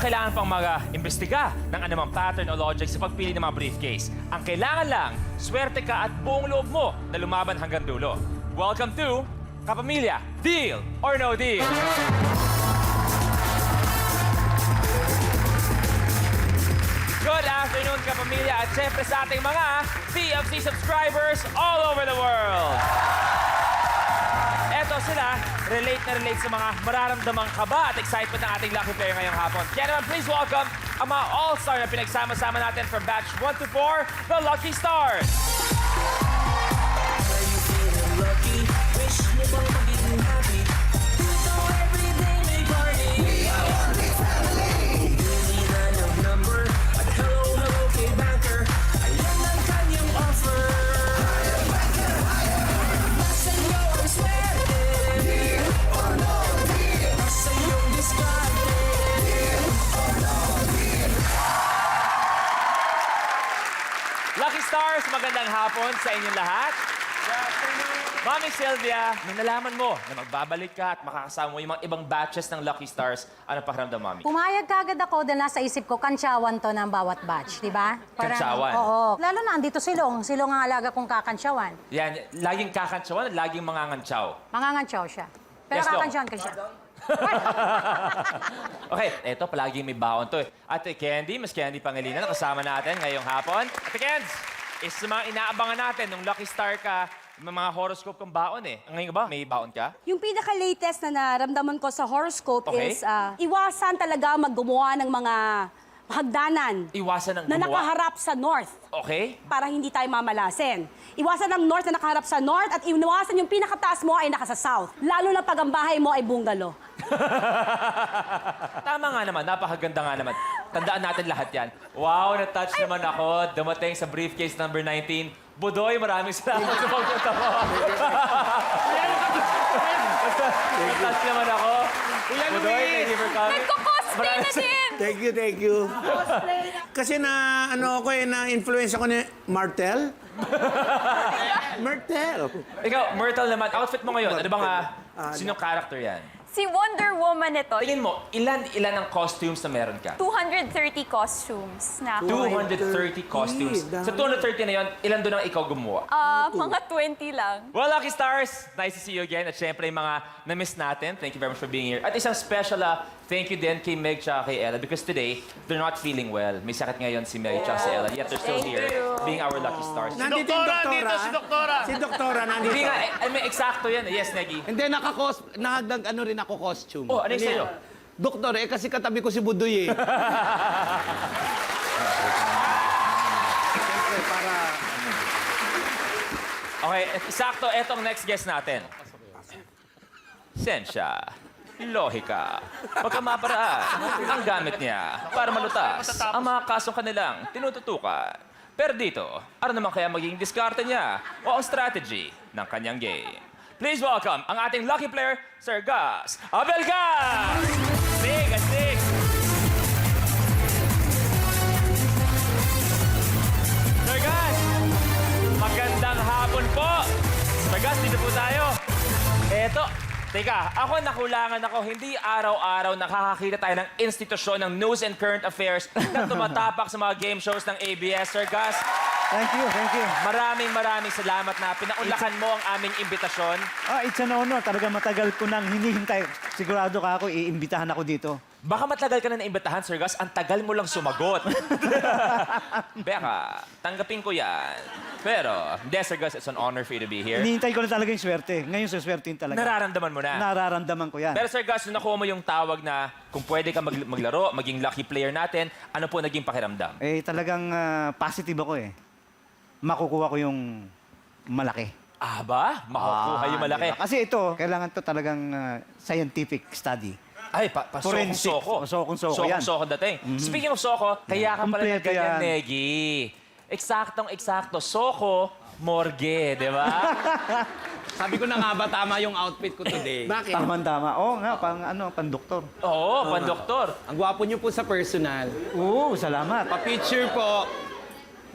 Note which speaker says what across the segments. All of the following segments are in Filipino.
Speaker 1: kailangan pang mag-imbestiga ng anumang pattern o logic sa pagpili ng mga briefcase. Ang kailangan lang, swerte ka at buong loob mo na lumaban hanggang dulo. Welcome to Kapamilya, Deal or No Deal? Good afternoon, Kapamilya, at syempre sa ating mga TFC subscribers all over the world. Eto sila, relate na relate sa mga mararamdamang kaba at excitement ng ating lucky player ngayong hapon. Kaya naman, please welcome ang mga all-star na pinagsama-sama natin from batch 1 to 4, the Lucky Stars. Lucky Stars, magandang hapon sa inyong lahat. Mami Sylvia, nung nalaman mo na magbabalik ka at makakasama mo yung mga ibang batches ng Lucky Stars, ano pakiramdam, Mami?
Speaker 2: Pumayag kagad ako dahil nasa isip ko, kantsawan to ng bawat batch, di ba?
Speaker 1: Kantsawan?
Speaker 2: Oo. Lalo na, andito silong. Silong ang alaga kong kakantsawan.
Speaker 1: Yan, laging kakantsawan at laging mangangantsaw.
Speaker 2: Mangangantsaw siya. Pero
Speaker 1: Yes, Dong.
Speaker 2: kakantsawan ka siya.
Speaker 1: Okay, eto, palaging may baon to eh. Ate Candy, Miss Candy Pangilinan, kasama natin ngayong hapon. Ate Kens, isa sa mga inaabangan natin nung Lucky Star ka, may mga horoscope kang baon eh. Ngayon ba, may baon ka?
Speaker 3: Yung pinaka-latest na naramdaman ko sa horoscope
Speaker 1: Okay.
Speaker 3: is iwasan talaga maggumawa ng mga hagdanan
Speaker 1: Iwasan ng
Speaker 3: na
Speaker 1: gumawa.
Speaker 3: nakaharap sa north
Speaker 1: Okay?
Speaker 3: para hindi tayo mamalasin. Iwasan ng north na nakaharap sa north at iwasan yung pinakataas mo ay naka sa south. Lalo na pag ang bahay mo ay bungalow.
Speaker 1: Tama nga naman, napakaganda nga naman. Tandaan natin lahat yan. Wow, na-touch naman ako. Dumating sa briefcase number 19. Budoy, maraming salamat sa pagpunta mo. Na-touch naman ako. Budoy, thank you for coming.
Speaker 4: Nagko-cosplay na din!
Speaker 5: Thank you, thank you. Kasi na, ano ako eh, na-influence ako ni Martel. Martel.
Speaker 1: Ikaw, Myrtle naman, outfit mo ngayon. Ano bang, sinong character yan?
Speaker 4: Si Wonder Woman ito.
Speaker 1: Tingin mo, ilan ang costumes na meron ka?
Speaker 4: 230 costumes na ako.
Speaker 1: 230 costumes.
Speaker 5: dami.
Speaker 1: Sa 230 na yon, ilan doon ang ikaw gumawa?
Speaker 4: Mga 20 lang.
Speaker 1: Well, Lucky Stars, nice to see you again. At syempre, yung mga na-miss natin, thank you very much for being here. At isang special thank you din kay Meg tsaka kay Ella because today, they're not feeling well. May sakit ngayon si Meg tsaka si Ella. Yet they're still
Speaker 4: Thank
Speaker 1: here,
Speaker 4: you.
Speaker 1: being our Lucky Stars.
Speaker 5: Nandito yung doktora.
Speaker 6: Dito si Doktora.
Speaker 5: Si doktora nandito.
Speaker 1: Hindi nga, may eksakto yan. Yes, Negi.
Speaker 6: Hindi, nakagdag ano rin ako costume.
Speaker 1: Oh, ano yung sa'yo?
Speaker 6: Doktor, kasi katabi ko si Budoy eh. Siyempre, para...
Speaker 1: Okay, eksakto, etong next guest natin. Sensya. Lohika. Pagkamaparaan, ang gamit niya para malutas ang mga kasong kanilang tinututukan. Pero dito, ano naman kaya magiging diskarte niya o ang strategy ng kanyang game? Please welcome ang ating lucky player, Sir Gus Abelgas! Astig, astig! Sir Gus, magandang hapon po! Sir Gus, dito po tayo. Eto, teka, ako nakulangan ako. Hindi araw-araw nakakakita tayo ng institusyon ng news and current affairs na tumatapak sa mga game shows ng ABS. Sir Gus,
Speaker 7: Thank you, thank you.
Speaker 1: maraming salamat na pinaunlakan mo ang aming imbitasyon.
Speaker 7: It's an honor. Talaga matagal ko nang hinihintay. Sigurado ka ako, iimbitahan ako dito.
Speaker 1: Baka matagal ka na naimbitahan, Sir Gus. Ang tagal mo lang sumagot. Beka, tanggapin ko yan. Pero, hindi, Sir Gus, it's an honor for you to be here.
Speaker 7: Hinihintay ko na talaga yung swerte. Ngayon sa swerte talaga.
Speaker 1: Nararamdaman mo na.
Speaker 7: Nararamdaman ko yan.
Speaker 1: Pero Sir Gus, nung nakuha mo yung tawag na kung pwede ka maglaro, maging lucky player natin, ano po naging pakiramdam?
Speaker 7: Talagang positive ako eh. Makukuha ko yung malaki.
Speaker 1: Ah ba? Makukuha yung malaki.
Speaker 7: Diba? Kasi ito, kailangan to talagang scientific study.
Speaker 1: Ay,
Speaker 7: Forensic.
Speaker 1: soko.
Speaker 7: Sokong-soko yan.
Speaker 1: Soko dating. Speaking of soko, kaya ka pala na
Speaker 7: Kompleto
Speaker 1: ganyan,
Speaker 7: yan.
Speaker 1: Negi. Eksaktong-eksakto. Soko, morgue, di ba?
Speaker 6: Sabi ko na nga ba, tama yung outfit ko today.
Speaker 5: Bakit?
Speaker 7: Tama-tama. Oo nga, pang doktor.
Speaker 1: Oo, pandoktor.
Speaker 6: Ang gwapo niyo po sa personal.
Speaker 7: Oo, salamat.
Speaker 6: Pa-picture po.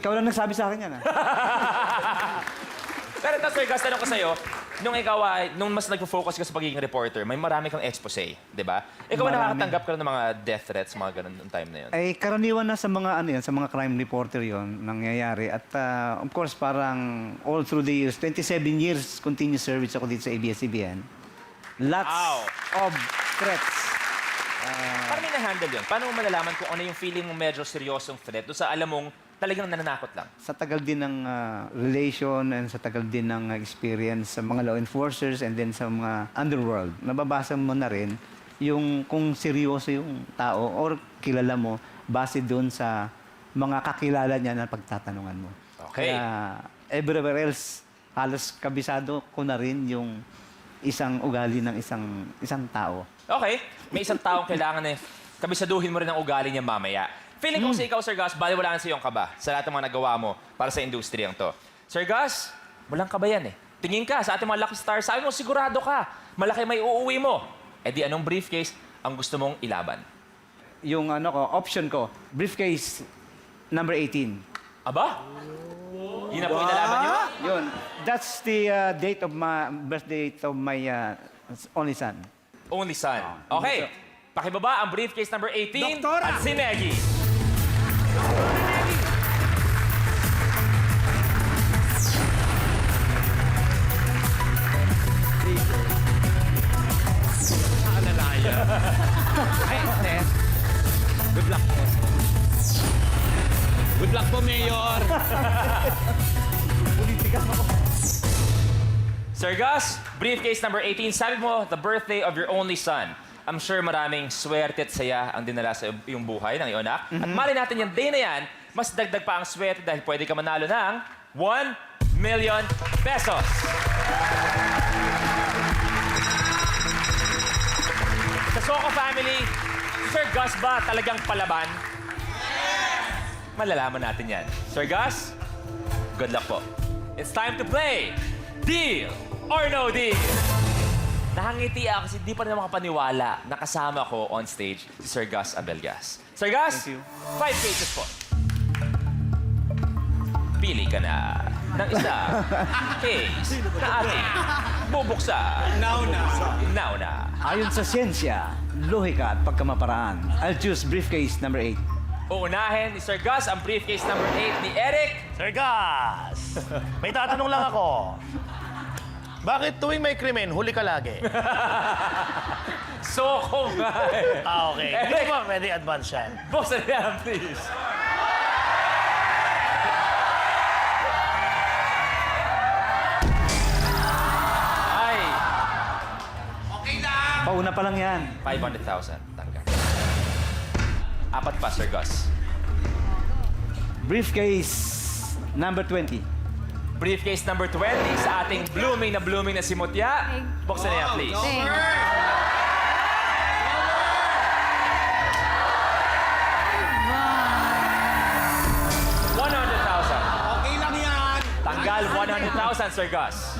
Speaker 7: Ikaw lang nagsabi sa akin yan, ah.
Speaker 1: Pero ito, Sir Gus, tanong ko sa'yo, nung mas nag-focus ka sa pagiging reporter, may marami kang expose, di ba? Ikaw ba
Speaker 7: Marami.
Speaker 1: nakakatanggap ka ng mga death threats, mga ganun noong time na yun?
Speaker 7: Ay, karaniwan na sa mga sa mga crime reporter yon nangyayari. At of course, parang all through the years, 27 years continuous service ako dito sa ABS-CBN. Lots
Speaker 1: Wow.
Speaker 7: of threats.
Speaker 1: Paano mo na-handle yun? Paano mo malalaman kung ano yung feeling mo medyo seryosong threat doon sa alam mong talagang nananakot lang?
Speaker 7: Sa tagal din ng relation and sa tagal din ng experience sa mga law enforcers and then sa mga underworld, nababasa mo na rin yung kung seryoso yung tao or kilala mo base doon sa mga kakilala niya na pagtatanungan mo.
Speaker 1: Okay.
Speaker 7: Kaya everywhere else, halos kabisado ko na rin yung isang ugali ng isang tao.
Speaker 1: Okay, may isang taong kailangan kabisaduhin mo rin ang ugali niya mamaya. Feeling ko si ikaw, Sir Gus, baliwalaan sa iyong kaba sa lahat ng mga nagawa mo para sa industriyang to. Sir Gus, walang kaba yan eh. Tingin ka sa ating mga lucky stars, sabi mo sigurado ka, malaki may uuwi mo. Eh di anong briefcase ang gusto mong ilaban?
Speaker 7: Yung option ko, briefcase number 18.
Speaker 1: Aba? Yun na po inalaban niyo?
Speaker 7: Yun. That's the date of my birthday of my only son.
Speaker 1: Only son. Okay, pakibaba ang briefcase number 18
Speaker 5: Doktora!
Speaker 1: at si Neggy.
Speaker 6: Good luck po. Good luck po, Mayor.
Speaker 1: Sir Gus, briefcase number 18, sabi mo, the birthday of your only son. I'm sure maraming swerte at saya ang dinala sa iyong buhay ng iyong anak. At mali natin yung day na yan, mas dagdag pa ang swerte dahil pwede ka manalo ng 1 million pesos. Sa Soco family, Sir Gus ba talagang palaban? Malalaman natin yan. Sir Gus, good luck po. It's time to play Deal or No Deal. Nakangiti ako kasi di pa rin makapaniwala na kasama ko on stage si Sir Gus Abelgas. Sir Gus,
Speaker 7: Thank you.
Speaker 1: 5 cases po. Pili ka na ng isa case na ating bubuksan.
Speaker 6: Now na.
Speaker 1: Now na.
Speaker 7: Ayon sa siyensya, lohika at pagkamaparaan, I'll choose briefcase number 8.
Speaker 1: Uunahin ni Sir Gus ang briefcase number 8 ni Eric.
Speaker 8: Sir Gus, may tatanong lang ako. Bakit tuwing may krimen, huli ka lagi?
Speaker 1: Soko nga eh.
Speaker 8: Okay. Hindi
Speaker 1: Eric,
Speaker 8: ba pwede advance yan?
Speaker 1: buksan niya, please. Ay,
Speaker 7: Pauna pa lang yan.
Speaker 1: 500,000. Tanggap. Apat pa, Sir Gus.
Speaker 7: Briefcase number 20.
Speaker 1: Briefcase number 20 sa ating blooming na si Mutya. Buksan niya, please.
Speaker 6: Okay lang yan.
Speaker 1: Tanggal 100,000, Sir Gus.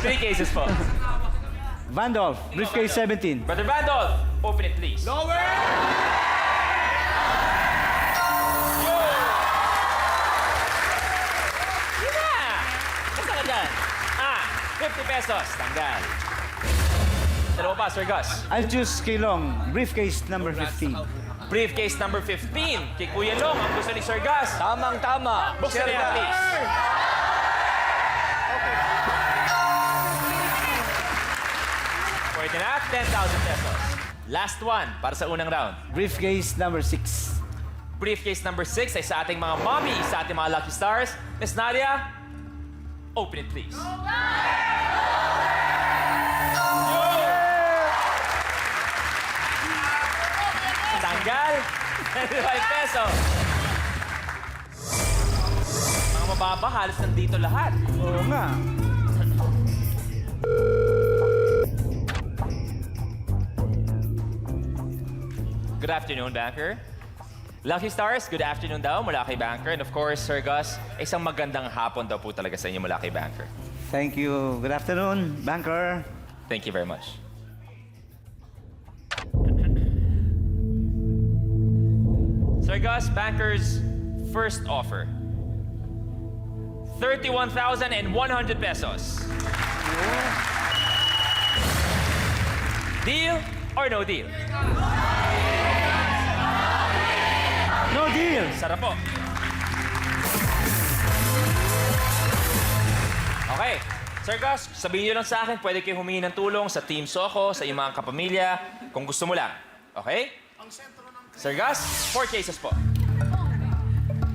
Speaker 1: 3 cases po.
Speaker 7: Vandolph, briefcase 17.
Speaker 1: Brother Vandolph, open it, please.
Speaker 6: Lower!
Speaker 1: Yun na! Basta ka dyan. 50 pesos. Tanggal. Dalawa pa, Sir Gus.
Speaker 7: I'll choose Kilong, briefcase number 15.
Speaker 1: Briefcase number 15. Kay Kuya Long, ang gusto ni Sir Gus.
Speaker 6: Tamang-tama.
Speaker 1: Buksan niya, please. Pwede na, 10,000 pesos. Last one para sa unang round.
Speaker 7: Briefcase number 6.
Speaker 1: Briefcase number 6 ay sa ating mga mommy, sa ating mga lucky stars. Miss Nadia, open it, please. Tanggal, 25 pesos. Mga mababa, halos nandito lahat.
Speaker 7: Oo nga.
Speaker 1: Good afternoon, Banker. Lucky Stars, good afternoon daw mula kay Banker. And of course, Sir Gus, isang magandang hapon daw po talaga sa inyo mula kay Banker.
Speaker 7: Thank you. Good afternoon, banker.
Speaker 1: Thank you very much. Sir Gus, Banker's first offer. 31,100 pesos. Deal or no deal?
Speaker 7: No deal!
Speaker 1: Sarap po. Okay. Sir Gus, sabihin nyo lang sa akin, pwede kayo humingi ng tulong sa Team Soko, sa iyong mga kapamilya, kung gusto mo lang. Okay? Sir Gus, 4 cases po.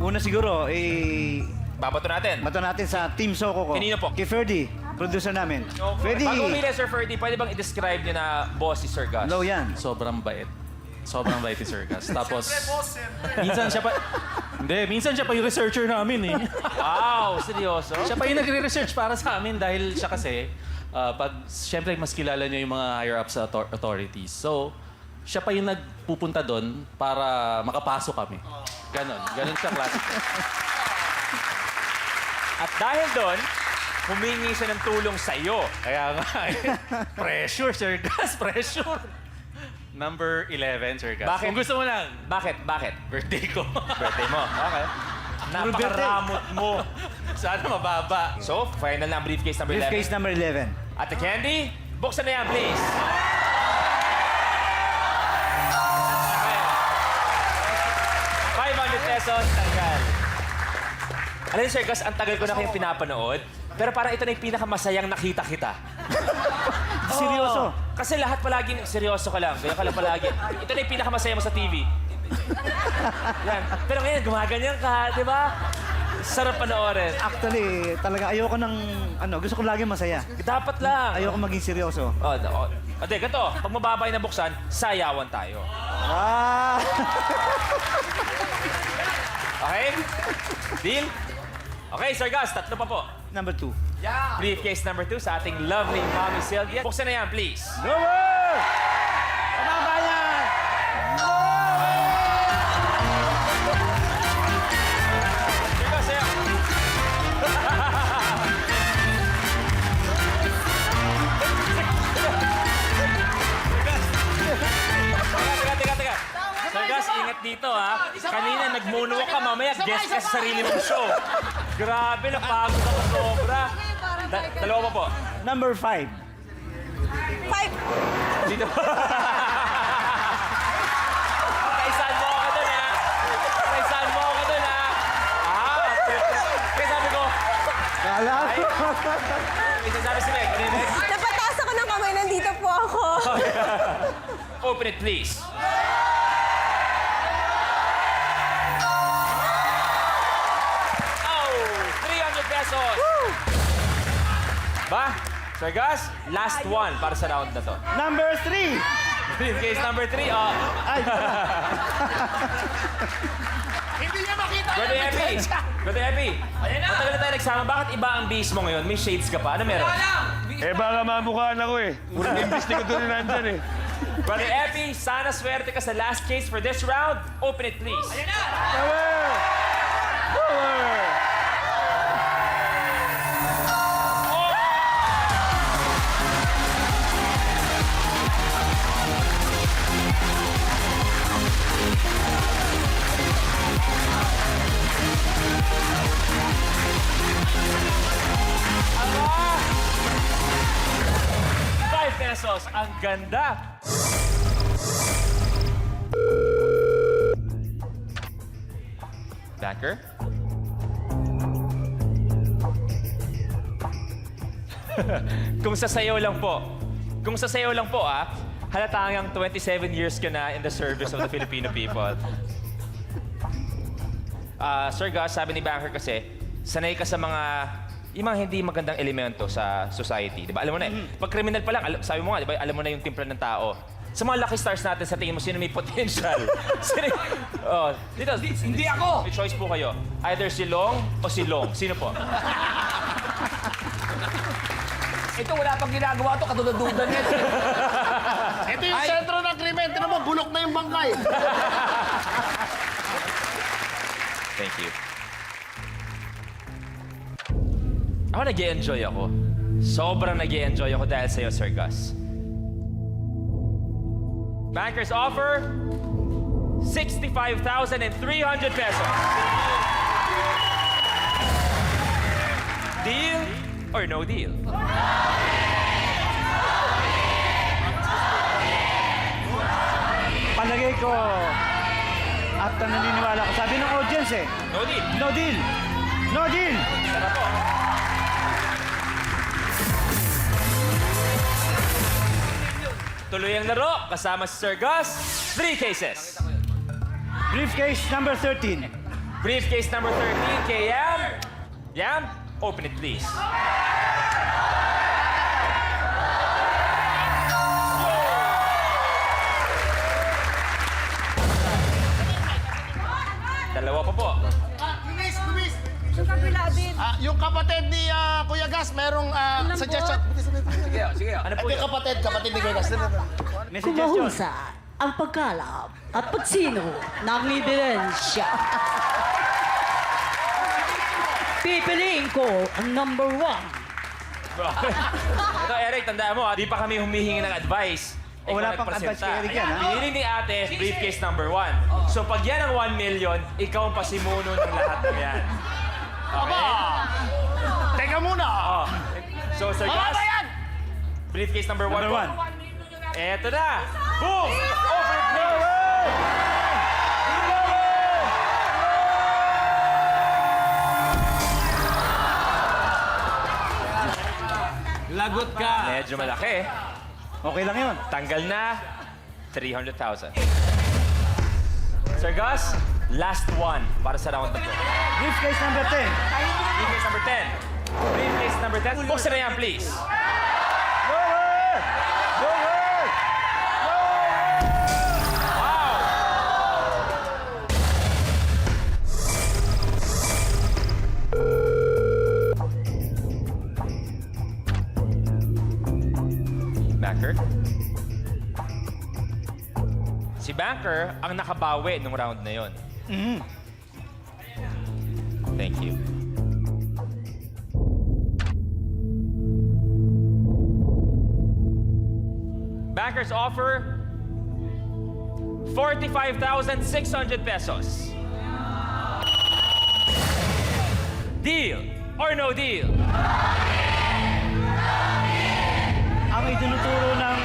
Speaker 7: Una siguro,
Speaker 1: Babato natin.
Speaker 7: mato natin sa Team Soko ko.
Speaker 1: Kanino po?
Speaker 7: Kay Ferdy, producer namin. Ferdy,
Speaker 1: Bago umili, Sir Ferdy, pwede bang i-describe nyo na boss si Sir Gus?
Speaker 7: low yan.
Speaker 9: Sobrang bait. Sobrang bait ni Sir Gus. Tapos, minsan siya pa... Hindi, minsan siya pa yung researcher namin eh.
Speaker 1: Wow, seryoso?
Speaker 9: Siya pa yung nagre-research para sa amin dahil siya kasi, siyempre mas kilala niyo yung mga higher-ups sa authorities. So, siya pa yung nagpupunta doon para makapasok kami. Ganon siya klase.
Speaker 1: At dahil doon, humingi siya ng tulong sa iyo.
Speaker 9: Kaya nga, pressure, Sir Gus, pressure. Number 11, Sir Gus.
Speaker 1: Bakit?
Speaker 9: Kung gusto mo lang,
Speaker 1: Bakit?
Speaker 9: birthday ko.
Speaker 1: Birthday mo. Okay. Napakaramot mo.
Speaker 9: Sana mababa.
Speaker 1: So, final na ang briefcase number 11.
Speaker 7: Briefcase number 11.
Speaker 1: At the candy, buksan na yan, please. Okay. 500 pesos, tanggal. Alam niyo, Sir Gus, ang tagal ko na kayong pinapanood, pero parang ito na yung pinakamasayang nakita kita.
Speaker 7: Seryoso.
Speaker 1: Kasi lahat palagi, seryoso ka lang, ganyan ka lang palagi. Ito na yung pinakamasaya mo sa TV. Yan. Pero ngayon, gumaganyan ka, di ba? Sarap panoorin.
Speaker 7: Actually, talaga ayoko ng, gusto ko lagi masaya.
Speaker 1: Dapat lang.
Speaker 7: Ayoko maging seryoso.
Speaker 1: Ate, ganito, pag mababay na buksan, sayawan tayo.
Speaker 7: Ah!
Speaker 1: Okay? Deal? Okay, Sir Gus, tatlo pa po.
Speaker 7: Number 2.
Speaker 1: Briefcase number 2 sa ating lovely Mommy Sylvia. Buksan na yan, please.
Speaker 7: Lower! Pababa yan!
Speaker 1: Sir Gus, sayo. Teka. Sir Gus, ingat dito, ha? Kanina nag-moonwalk ka, mamaya guest ka sa sarili mong show. Grabe, napagod ako sobra. Dalawa pa po.
Speaker 7: Number 5.
Speaker 4: 5.
Speaker 1: Dito. Kaisan mo ako dun, ha? Kaisan mo ako dun, ha? Kaya sabi ko,
Speaker 7: Kala ko.
Speaker 1: may sasabi si Meg.
Speaker 4: Napataas ako ng kamay, nandito po ako.
Speaker 1: Open it, please. Oh, 300 pesos. Ba? Sir Gus, last one para sa round na to.
Speaker 7: Number 3.
Speaker 1: Briefcase number 3,
Speaker 7: Ay,
Speaker 8: Hindi niya makita
Speaker 1: Brother Epi! Brother Epi! Matagal na tayo nagsama. Bakit iba ang base mo ngayon? May shades ka pa? Ano meron?
Speaker 10: Eh baka mamukhaan ako eh. Unang investigador na nandyan eh.
Speaker 1: Brother Epi, sana swerte ka sa last case for this round. Open it, please.
Speaker 10: Power! Power!
Speaker 1: Pesos. Ang ganda. Backer. Kung sasayaw lang po. Kung sasayaw lang po, halatangang 27 years ka na in the service of the Filipino people. Sir Gus, sabi ni Banker kasi, sanay ka sa mga yung mga hindi magandang elemento sa society, di ba? Alam mo na pag criminal pa lang, sabi mo nga, di ba, alam mo na yung timpla ng tao. Sa mga lucky stars natin, sa tingin mo, sino may potential? Dito, hindi ako! May choice po kayo. Either si Long o si Long. Sino po?
Speaker 6: Ito, wala pang ginagawa to, katulad-dudan yan.
Speaker 8: Ito yung sentro ng krimen. Tinan mo, bulok na yung bangkay.
Speaker 1: Thank you. Ako nag-i-enjoy ako. Sobrang nag-i-enjoy ako dahil sa'yo, Sir Gus. Bankers offer 65,300 pesos. Deal or no deal?
Speaker 7: Palagay ko, at naniniwala ko, sabi ng audience eh,
Speaker 1: No deal.
Speaker 7: no deal! No deal!
Speaker 1: Tara po. Tuloy ang laro kasama si Sir Gus. 3 cases.
Speaker 7: Briefcase number 13.
Speaker 1: Briefcase number 13 kay Yam. Yam, open it please. Dalawa pa po.
Speaker 8: Yung kapatid ni Kuya Gas, merong suggestion.
Speaker 1: Ano po
Speaker 8: Ito
Speaker 1: yun?
Speaker 8: yung kapatid ni Kuya Gas.
Speaker 7: May suggestion.
Speaker 3: ang pagkalap at pagsino ng ebidensya. Pipiliin ko ang number 1.
Speaker 1: Ito, Eric, tandaan mo, di pa kami humihingi ng advice. Ikaw
Speaker 7: Wala pang
Speaker 1: nagpresenta.
Speaker 7: advice kay Eric yan, ha?
Speaker 1: Pinili ni ate, briefcase number 1. So, pag yan ang 1 million, ikaw ang pasimuno ng lahat ng yan. Okay?
Speaker 8: Teka muna!
Speaker 1: Oh. So, Sir
Speaker 8: Mababa
Speaker 1: Gus,
Speaker 8: yan!
Speaker 1: briefcase number 1
Speaker 7: Number
Speaker 1: po.
Speaker 7: 1.
Speaker 1: Eto na! Boom! Over it, please!
Speaker 6: Lagot ka.
Speaker 1: Medyo malaki.
Speaker 7: Okay lang yun.
Speaker 1: Tanggal na 300,000. Sir Gus, last one para sa round na to.
Speaker 7: Briefcase number 10.
Speaker 1: Briefcase number 10. Briefcase number 10. Buksan na yan, please.
Speaker 7: Lower! Lower!
Speaker 1: Wow! Banker? Si Banker ang nakabawi nung round na yon. Thank you. Bankers offer 45,600 pesos. Deal or no deal?
Speaker 7: Ang itinuturo ng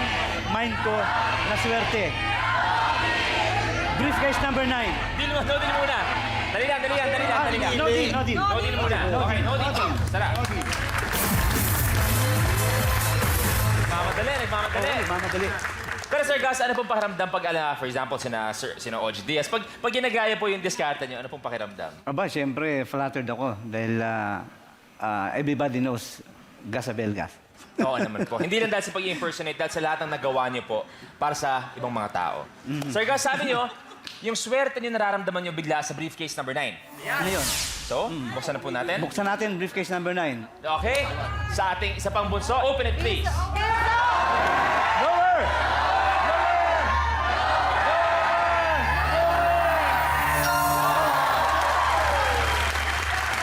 Speaker 7: mind ko na swerte. Briefcase number 9.
Speaker 1: Deal mo, no deal muna. Dali lang.
Speaker 7: No deal, no deal.
Speaker 1: No deal muna. Okay, no deal. Tara. Nagmamadali.
Speaker 7: Mamadali.
Speaker 1: Pero Sir Gus, ano pong pakiramdam pag, for example, sina OG Diaz, pag ginagaya po yung diskarte nyo, ano pong pakiramdam?
Speaker 7: Aba, siyempre, flattered ako dahil everybody knows Gus Abelgas.
Speaker 1: Oo naman po. Hindi lang dahil sa pag-impersonate, dahil sa lahat ng nagawa niyo po para sa ibang mga tao. Sir Gus, sabi niyo, yung swerte niyo nararamdaman niyo bigla sa briefcase number 9.
Speaker 7: Ano yun?
Speaker 1: So, buksan na po natin.
Speaker 7: Buksan natin briefcase number 9.
Speaker 1: Okay? Sa ating isa pang bunso, open it please.
Speaker 7: Lower!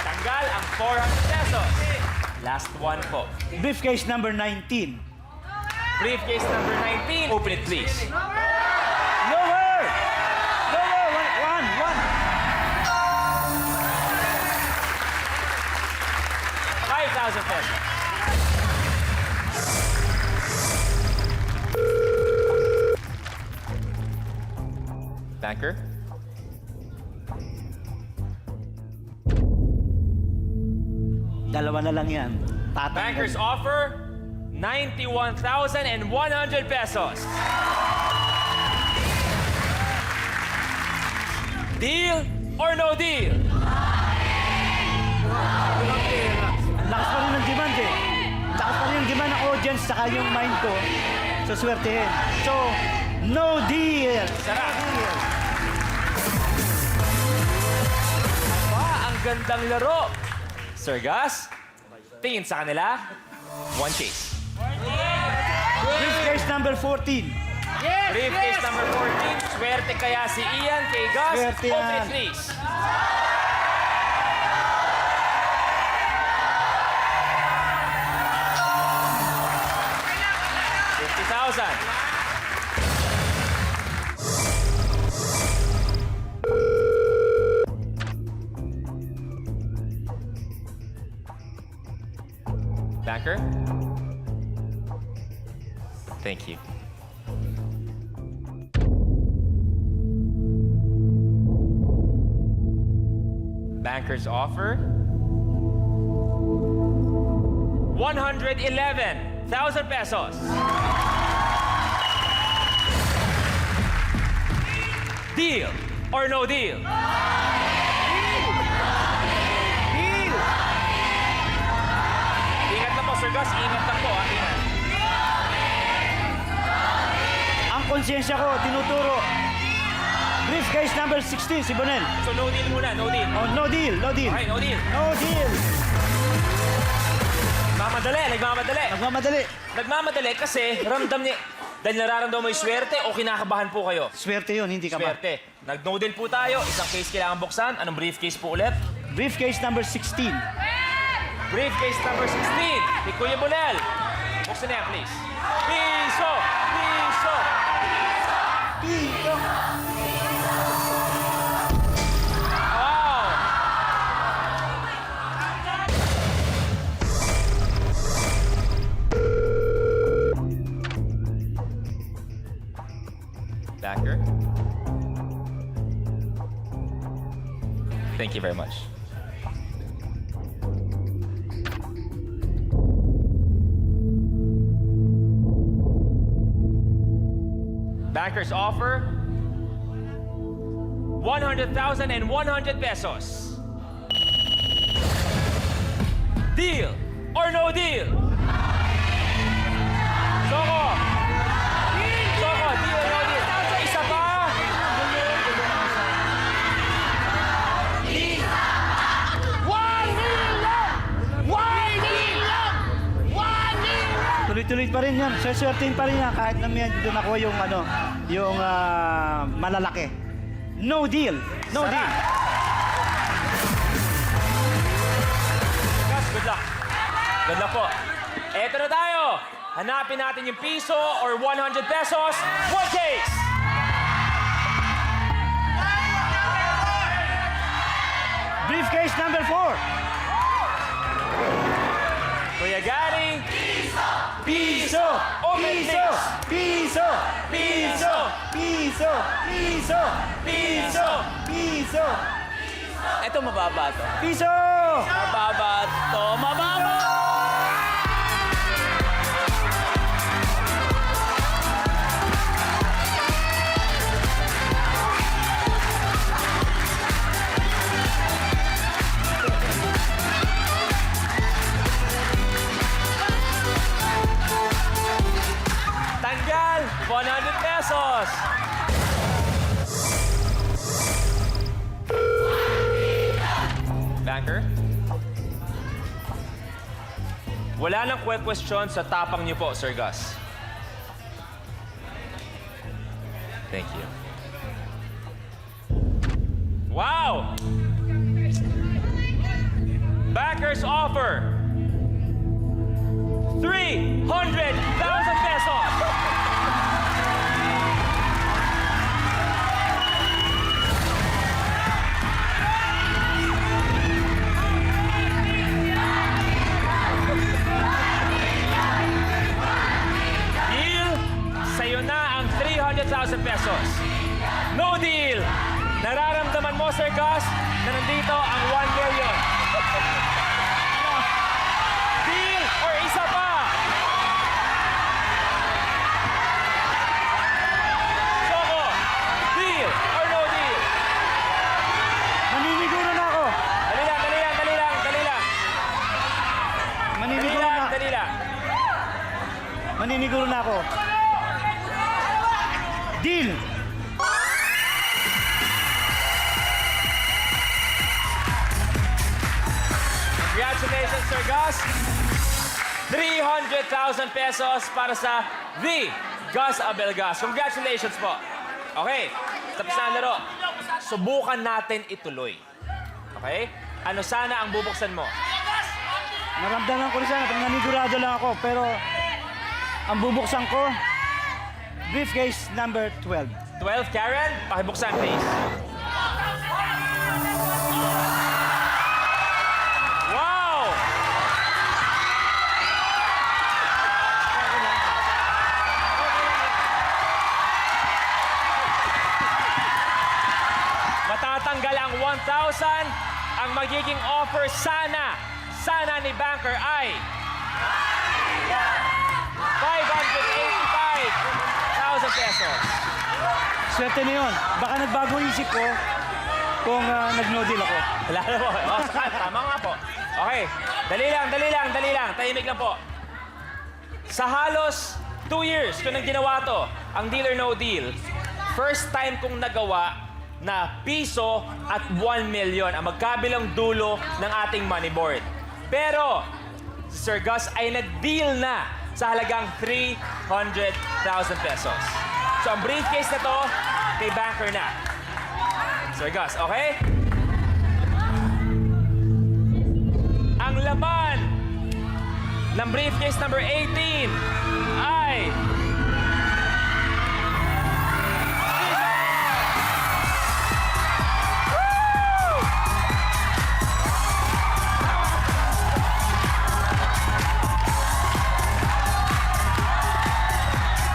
Speaker 1: Tanggal ang 400 pesos. Last one po.
Speaker 7: Briefcase number 19.
Speaker 1: Briefcase number 19, open it please.
Speaker 7: Lower! Lower! One!
Speaker 1: 5,000 pesos. Banker?
Speaker 7: Dalawa na lang yan. Tatanggal.
Speaker 1: Bankers offer 91,100 pesos. Deal or no deal?
Speaker 7: Ang lakas pa rin ng demand eh. Lakas pa rin yung demand ng audience saka yung mind ko. So, swertehin. So, no deal!
Speaker 1: Sarap. Ang gandang laro. Sir Gus, tingin sa kanila, 1 case.
Speaker 7: Briefcase number 14.
Speaker 1: Briefcase number 14, swerte kaya si Ian kay Gus.
Speaker 7: Swerte
Speaker 1: Open
Speaker 7: yan.
Speaker 1: it please. $50,000. Thank you. Bankers offer 111,000 pesos. Deal or no deal? Ingat na po, Sir Gus. Ingat na po, ingat.
Speaker 7: Ang konsensya ko, tinuturo. Briefcase number 16, si Bonel.
Speaker 1: So no deal muna, no deal.
Speaker 7: Oh, no deal, no deal.
Speaker 1: Okay, no deal.
Speaker 7: No deal.
Speaker 1: Nagmamadali. Nagmamadali kasi ramdam niya. Dahil nararamdaman mo yung swerte o kinakabahan po kayo?
Speaker 7: Swerte yun, hindi ka ba?
Speaker 1: Swerte. Nag-no deal po tayo. Isang case kailangan buksan. Anong briefcase po ulit?
Speaker 7: Briefcase number 16.
Speaker 1: Briefcase number 16. Ni Kuya Bonel. Buksan na yan, please. Piso! Piso!
Speaker 7: Piso.
Speaker 1: Wow! Backer. Thank you very much. Bankers offer 100,000 and 100 pesos. Deal or no deal? Soko! Soko, deal or no deal? Isa pa?
Speaker 7: Tuloy-tuloy pa rin yan. Swertein pa rin yan kahit na may doon ako yung malalaki. No deal. No
Speaker 1: Sarap.
Speaker 7: deal.
Speaker 1: Guys, good luck. Good luck po. Eto na tayo. Hanapin natin yung piso or 100 pesos. One case!
Speaker 7: Briefcase number 4.
Speaker 1: Kuya Gary.
Speaker 7: Piso!
Speaker 1: Open
Speaker 7: Piso!
Speaker 1: mix.
Speaker 7: Piso! Piso! Piso! Piso! Piso! Piso!
Speaker 6: Ito mababa to.
Speaker 7: Piso!
Speaker 6: Mababa to. Mababa!
Speaker 1: Tanggal! 100 pesos! Banker? Wala nang question sa tapang niyo po, Sir Gus. Thank you. Wow! Backers offer 300,000 pesos! Deal, sa'yo na ang 300,000 pesos. No deal! Nararamdaman mo, Sir Gus, na nandito ang 1 million. Deal or isa pa? Soko, deal or no deal?
Speaker 7: Maniniguro na ako.
Speaker 1: Dali lang.
Speaker 7: Maniniguro na.
Speaker 1: Dali lang.
Speaker 7: Maniniguro na ako. Deal!
Speaker 1: Congratulations, Sir Gus. 300,000 pesos para sa The Gus Abelgas. Congratulations po. Okay, tapos na ang laro. Subukan natin ituloy. Okay? Ano sana ang bubuksan mo?
Speaker 7: Naramdaman ko rin sana, nanigurado lang ako, pero ang bubuksan ko, briefcase number 12.
Speaker 1: 12, Karen? Pakibuksan, please. Wow! ang magiging offer sana ni Banker ay 585,000 pesos.
Speaker 7: Swerte na yun. Baka nagbago isip ko kung nag-no deal ako.
Speaker 1: Wala na po. Oh, tama nga po. Okay. Dali lang. Tahimik lang po. Sa halos 2 years ko nang ginawa to, ang Deal or No Deal, first time kong nagawa na piso at 1 million ang magkabilang dulo ng ating money board. Pero, si Sir Gus ay nag-deal na sa halagang 300,000 pesos. So, ang briefcase na to, kay Banker na. Sir Gus, okay? Ang laman ng briefcase number 18 ay...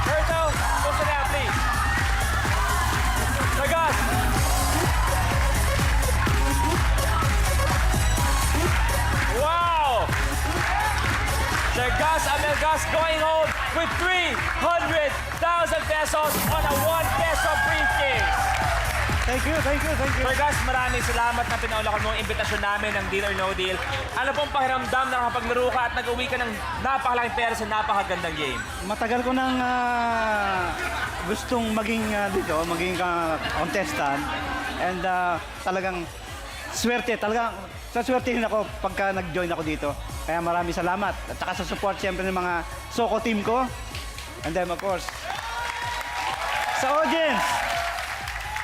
Speaker 1: Berto, push it out, please. Sir Gus. Wow! Sir Gus Amelgas going home with 300,000 pesos on a 1 peso briefcase.
Speaker 7: Thank you.
Speaker 1: Sir Gus, maraming salamat na pinaulakan mo ang imbitasyon namin ng Deal or No Deal. Ano pong pakiramdam na nakapaglaro ka at nag-uwi ka ng napakalaking pera sa napakagandang game?
Speaker 7: Matagal ko nang gustong maging contestant. And talagang swerte. Talagang saswertehin ako pagka nag-join ako dito. Kaya maraming salamat. At saka sa support siyempre ng mga Soko team ko. And then of course, sa audience.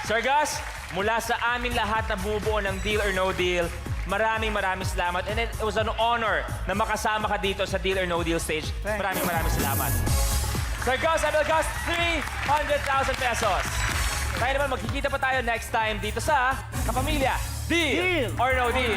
Speaker 1: Sir Gus, mula sa aming lahat na bumubuo ng Deal or No Deal, maraming salamat. And it was an honor na makasama ka dito sa Deal or No Deal stage. Maraming salamat. Sir Gus Amelgas, 300,000 pesos. Tayo naman, magkikita pa tayo next time dito sa Kapamilya. Deal or No Deal?